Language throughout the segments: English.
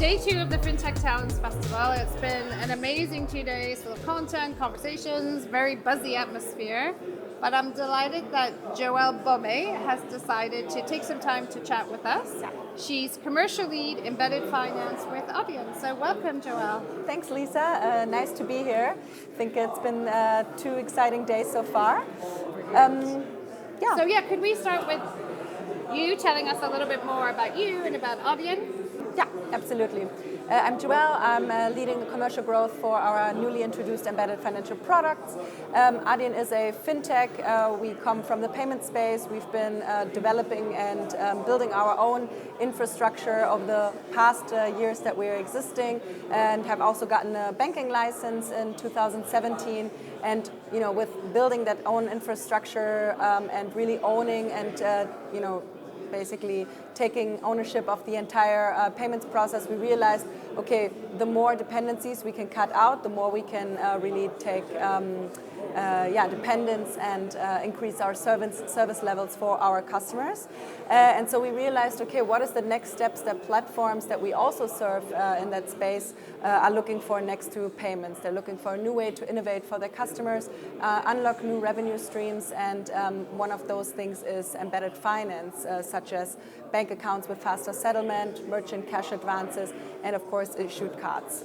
day 2 of the Fintech Talents Festival. It's been an amazing 2 days full of content, conversations, very buzzy atmosphere. But I'm delighted that Joelle Boehme has decided to take some time to chat with us. She's commercial lead, embedded finance with Adyen. So welcome, Joelle. Thanks, Lisa. Nice to be here. I think it's been 2 exciting days so far. Could we start with you telling us a little bit more about you and about Adyen? Yeah, absolutely. I'm Joelle. I'm leading the commercial growth for our newly introduced embedded financial products. Adyen is a fintech. We come from the payment space. We've been developing and building our own infrastructure over the past years that we're existing, and have also gotten a banking license in 2017. And with building that own infrastructure and really owning and basically taking ownership of the entire payments process, we realized, okay, the more dependencies we can cut out, the more we can really take dependence and increase our service levels for our customers. And so we realized, okay, what is the next steps that platforms that we also serve in that space are looking for next to payments? They're looking for a new way to innovate for their customers, unlock new revenue streams, and one of those things is embedded finance, such as bank accounts with faster settlement, merchant cash advances, and of course issued cards.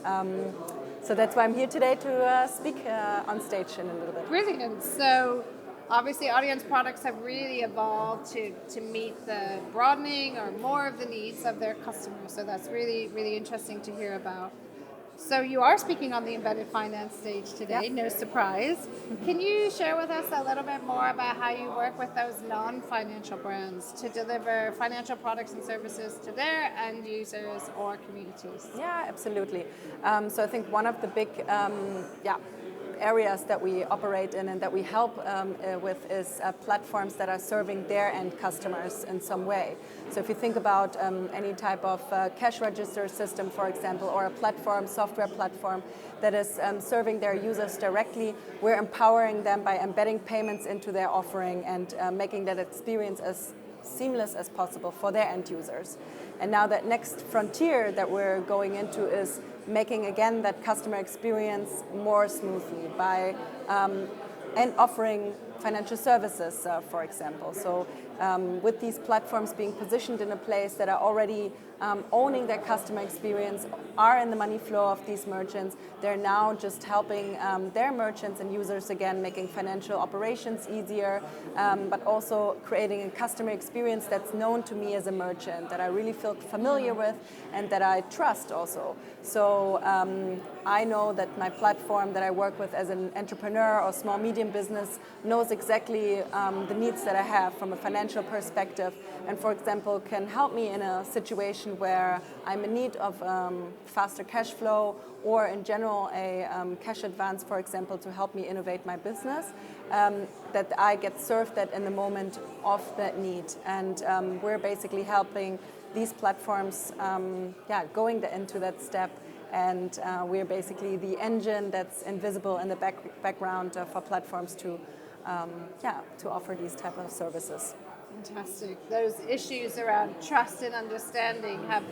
So that's why I'm here today to speak on stage in a little bit. Brilliant. So obviously Adyen's products have really evolved to meet the broadening or more of the needs of their customers. So that's really, really interesting to hear about. So you are speaking on the embedded finance stage today, no surprise. Can you share with us a little bit more about how you work with those non-financial brands to deliver financial products and services to their end users or communities? Yeah, absolutely. So I think one of the big areas that we operate in and that we help with is platforms that are serving their end customers in some way. So if you think about any type of cash register system, for example, or a platform, software platform that is serving their users directly, we're empowering them by embedding payments into their offering and making that experience as seamless as possible for their end users. And now that next frontier that we're going into is making again that customer experience more smoothly by and offering financial services, for example. So with these platforms being positioned in a place that are already owning their customer experience, are in the money flow of these merchants, they're now just helping their merchants and users again, making financial operations easier, but also creating a customer experience that's known to me as a merchant, that I really feel familiar with and that I trust also. So I know that my platform that I work with as an entrepreneur or small medium business knows exactly the needs that I have from a financial perspective, and for example can help me in a situation where I'm in need of faster cash flow or in general a cash advance, for example, to help me innovate my business, that I get served that in the moment of that need. And we're basically helping these platforms going into that step, and we're basically the engine that's invisible in the background for platforms to offer these type of services. Fantastic. Those issues around trust and understanding have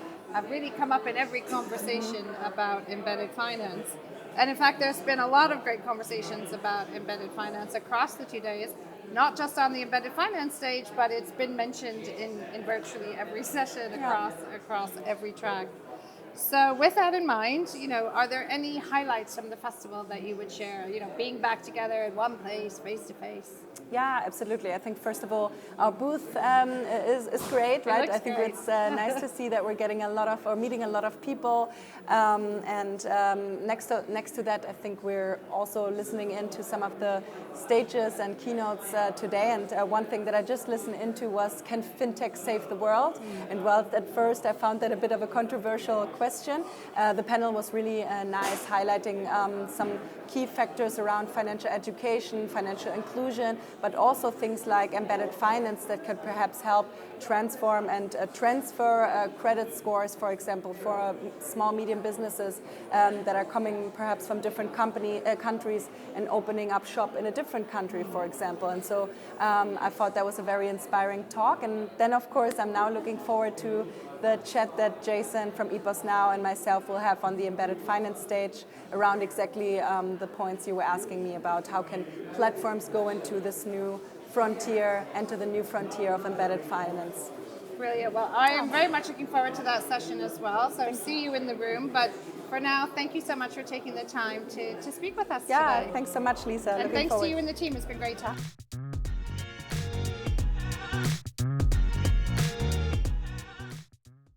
really come up in every conversation about embedded finance. And in fact, there's been a lot of great conversations about embedded finance across the 2 days, not just on the embedded finance stage, but it's been mentioned in virtually every session across every track. So with that in mind, are there any highlights from the festival that you would share, being back together in one place, face to face? Yeah, absolutely. I think first of all, our booth is great, right? I think great. It's nice to see that we're getting meeting a lot of people. And next to that, I think we're also listening into some of the stages and keynotes today. And one thing that I just listened into was, can fintech save the world? And well, at first I found that a bit of a controversial question. The panel was really nice, highlighting some key factors around financial education, financial inclusion, but also things like embedded finance that could perhaps help transform and transfer credit scores, for example, for small, medium businesses that are coming perhaps from different countries and opening up shop in a different country, for example. And so I thought that was a very inspiring talk. And then, of course, I'm now looking forward to the chat that Jason from Epos Now now and myself will have on the embedded finance stage around exactly the points you were asking me about. How can platforms go into this new frontier, enter the new frontier of embedded finance? Brilliant. Well, I am very much looking forward to that session as well. So see you in the room. But for now, thank you so much for taking the time to speak with us Yeah, today. thanks so much, Lisa. And Looking thanks forward. to you and the team. It's been great talk.